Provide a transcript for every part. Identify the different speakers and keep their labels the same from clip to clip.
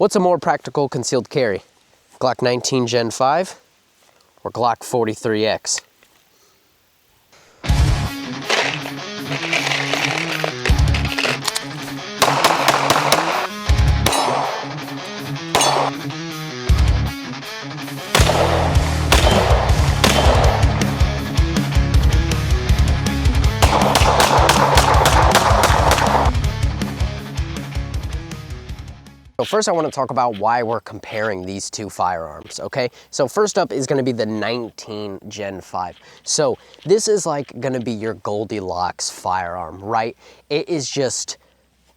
Speaker 1: What's a more practical concealed carry? Glock 19 Gen 5 or Glock 43X? So first I want to talk about why we're comparing these two firearms, okay? So first up is going to be the 19 Gen 5. So this is like going to be your Goldilocks firearm, right? It is just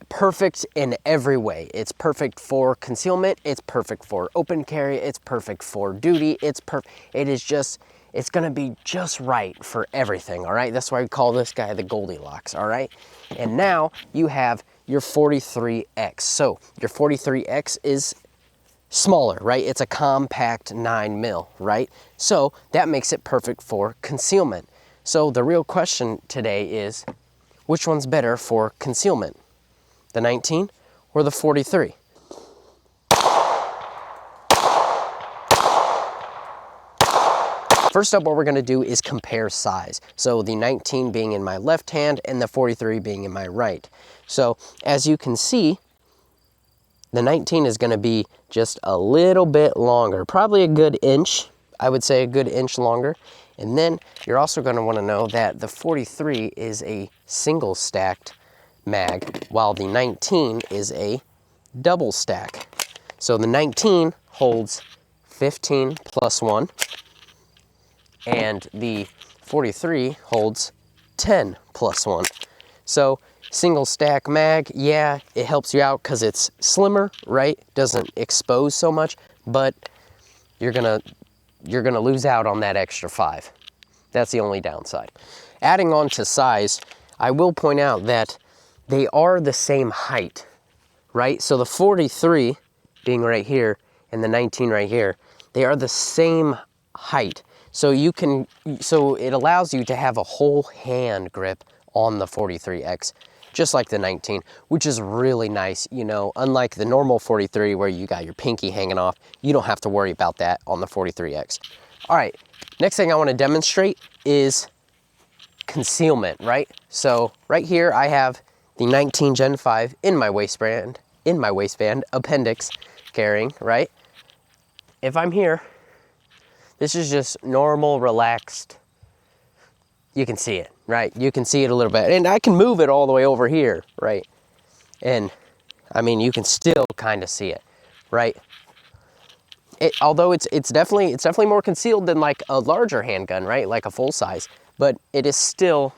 Speaker 1: perfect in every way. It's perfect for concealment, it's perfect for open carry, it's perfect for duty, it's going to be just right for everything, all right? That's why we call this guy the Goldilocks, all right? And now you have your 43X. So your 43X is smaller, right? It's a compact 9mm, right? So that makes it perfect for concealment. So the real question today is, which one's better for concealment? The 19 or the 43? First up, what we're gonna do is compare size. So the 19 being in my left hand and the 43 being in my right. So as you can see, the 19 is gonna be just a little bit longer, probably a good inch. I would say a good inch longer. And then you're also gonna wanna know that the 43 is a single stacked mag, while the 19 is a double stack. So the 19 holds 15 plus 1, and the 43 holds 10 plus 1. So single stack mag, yeah, it helps you out because it's slimmer, right? Doesn't expose so much, but you're gonna lose out on that extra 5. That's the only downside. Adding on to size, I will point out that they are the same height, right? So the 43 being right here and the 19 right here, they are the same height. So it allows you to have a whole hand grip on the 43X, just like the 19, which is really nice. You know, unlike the normal 43 where you got your pinky hanging off, you don't have to worry about that on the 43X. All right, next thing I want to demonstrate is concealment, right? So right here I have the 19 Gen 5 in my waistband, appendix carrying, right? If I'm here, this is just normal, relaxed. You can see it, right? You can see it a little bit. And I can move it all the way over here, right? And I mean, you can still kind of see it, right? Although it's definitely more concealed than like a larger handgun, right? Like a full size, but it is still,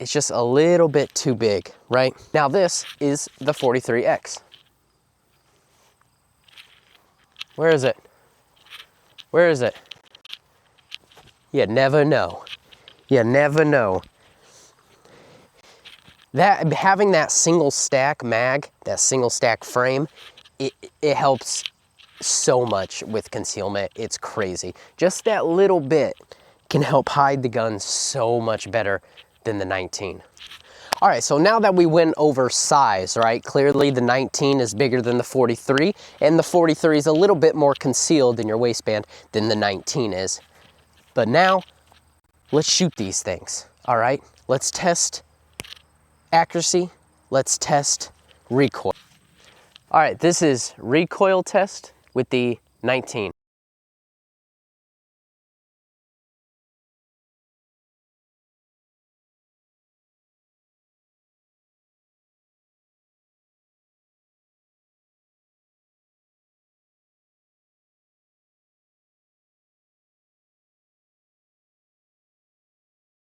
Speaker 1: it's just a little bit too big, right? Now this is the 43X. Where is it? Where is it? You never know. You never know. That having that single stack mag, that single stack frame, it helps so much with concealment. It's crazy. Just that little bit can help hide the gun so much better than the 19. All right, so now that we went over size, right? Clearly the 19 is bigger than the 43, and the 43 is a little bit more concealed in your waistband than the 19 is. But now, let's shoot these things, all right? Let's test accuracy, let's test recoil. All right, this is recoil test with the 19.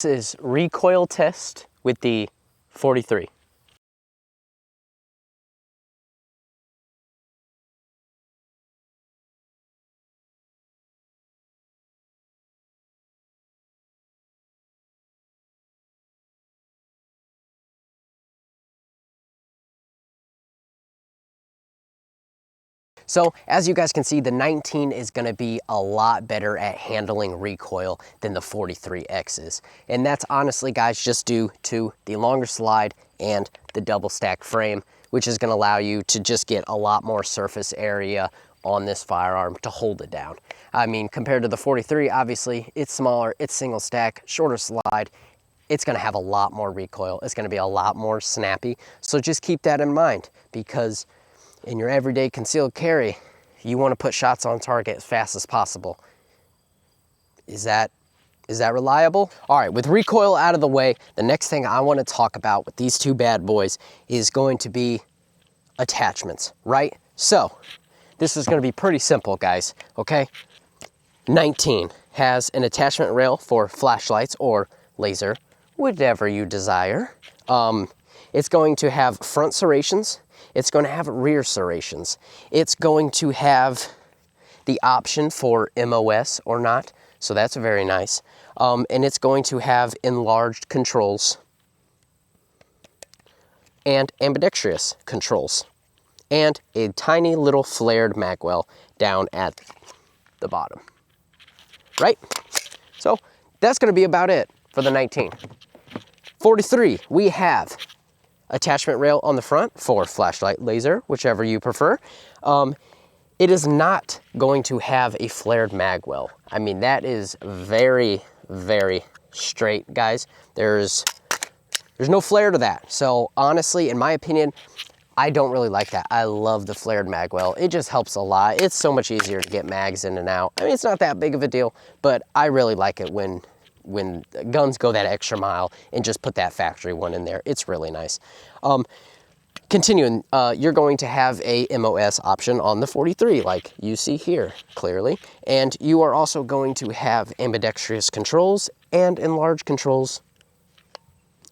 Speaker 1: This is recoil test with the 43. So as you guys can see, the 19 is gonna be a lot better at handling recoil than the 43X is. And that's honestly, guys, just due to the longer slide and the double stack frame, which is gonna allow you to just get a lot more surface area on this firearm to hold it down. I mean, compared to the 43, obviously it's smaller, it's single stack, shorter slide. It's gonna have a lot more recoil. It's gonna be a lot more snappy. So just keep that in mind, because in your everyday concealed carry, you wanna put shots on target as fast as possible. Is that reliable? All right, with recoil out of the way, the next thing I wanna talk about with these two bad boys is going to be attachments, right? So, this is gonna be pretty simple, guys, okay? 19 has an attachment rail for flashlights or laser, whatever you desire. It's going to have front serrations. It's going to have rear serrations. It's going to have the option for MOS or not, so that's very nice. And it's going to have enlarged controls and ambidextrous controls, and a tiny little flared magwell down at the bottom, right? So that's gonna be about it for the 19. 43, we have attachment rail on the front for flashlight, laser, whichever you prefer. It is not going to have a flared magwell. I mean, that is very, very straight, guys. There's no flare to that. So honestly, in my opinion, I don't really like that. I love the flared magwell. It just helps a lot. It's so much easier to get mags in and out. I mean, it's not that big of a deal, but I really like it when guns go that extra mile and just put that factory one in there. It's really nice. Continuing, you're going to have a MOS option on the 43, like you see here, clearly. And you are also going to have ambidextrous controls and enlarged controls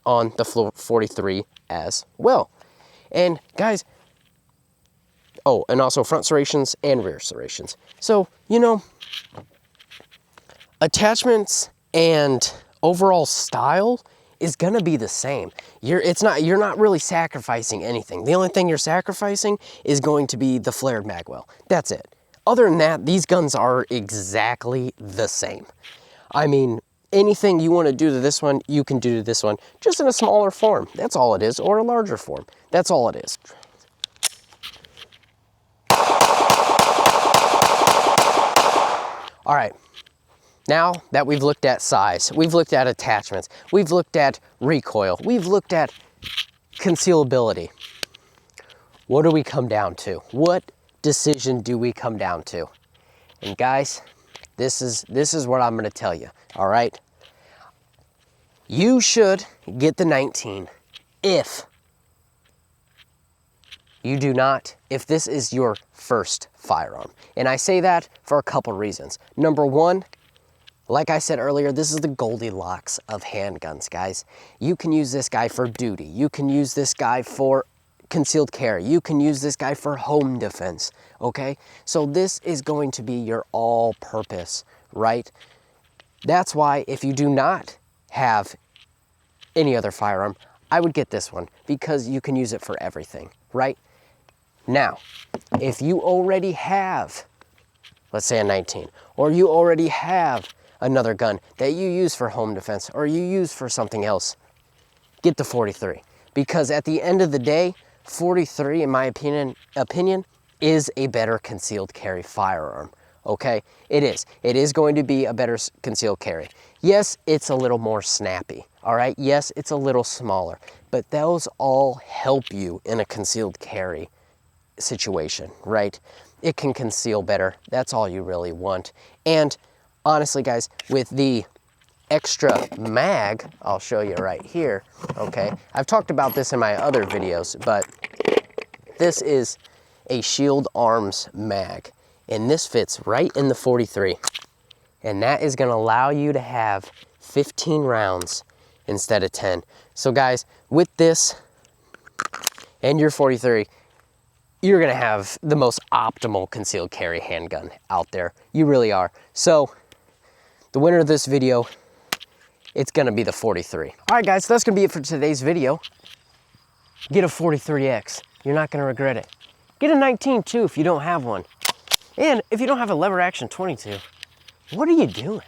Speaker 1: on the 43 as well. And guys, oh, and also front serrations and rear serrations. So, you know, attachments and overall style is gonna be the same. You're not really sacrificing anything. The only thing you're sacrificing is going to be the flared magwell. That's it. Other than that, these guns are exactly the same. I mean, anything you want to do to this one, you can do to this one, just in a smaller form. That's all it is, or a larger form. That's all it is. All right. Now that we've looked at size, we've looked at attachments, we've looked at recoil, we've looked at concealability, what do we come down to? What decision do we come down to? And guys, this is what I'm gonna tell you, all right? You should get the 19 if you do not, if this is your first firearm. And I say that for a couple reasons. Number one, like I said earlier, this is the Goldilocks of handguns, guys. You can use this guy for duty. You can use this guy for concealed carry. You can use this guy for home defense, okay? So this is going to be your all-purpose, right? That's why if you do not have any other firearm, I would get this one because you can use it for everything, right? Now, if you already have, let's say a 19, or you already have another gun that you use for home defense or you use for something else, get the 43. Because at the end of the day, 43, in my opinion, is a better concealed carry firearm, okay? It is. It is going to be a better concealed carry. Yes, it's a little more snappy, all right? Yes, it's a little smaller, but those all help you in a concealed carry situation, right? It can conceal better. That's all you really want. And honestly, guys, with the extra mag, I'll show you right here, okay? I've talked about this in my other videos, but this is a Shield Arms mag, and this fits right in the 43. And that is gonna allow you to have 15 rounds instead of 10. So guys, with this and your 43, you're gonna have the most optimal concealed carry handgun out there. You really are. So the winner of this video, it's gonna be the 43. All right, guys, so that's gonna be it for today's video. Get a 43X. You're not gonna regret it. Get a 19 too if you don't have one. And if you don't have a lever action 22, what are you doing?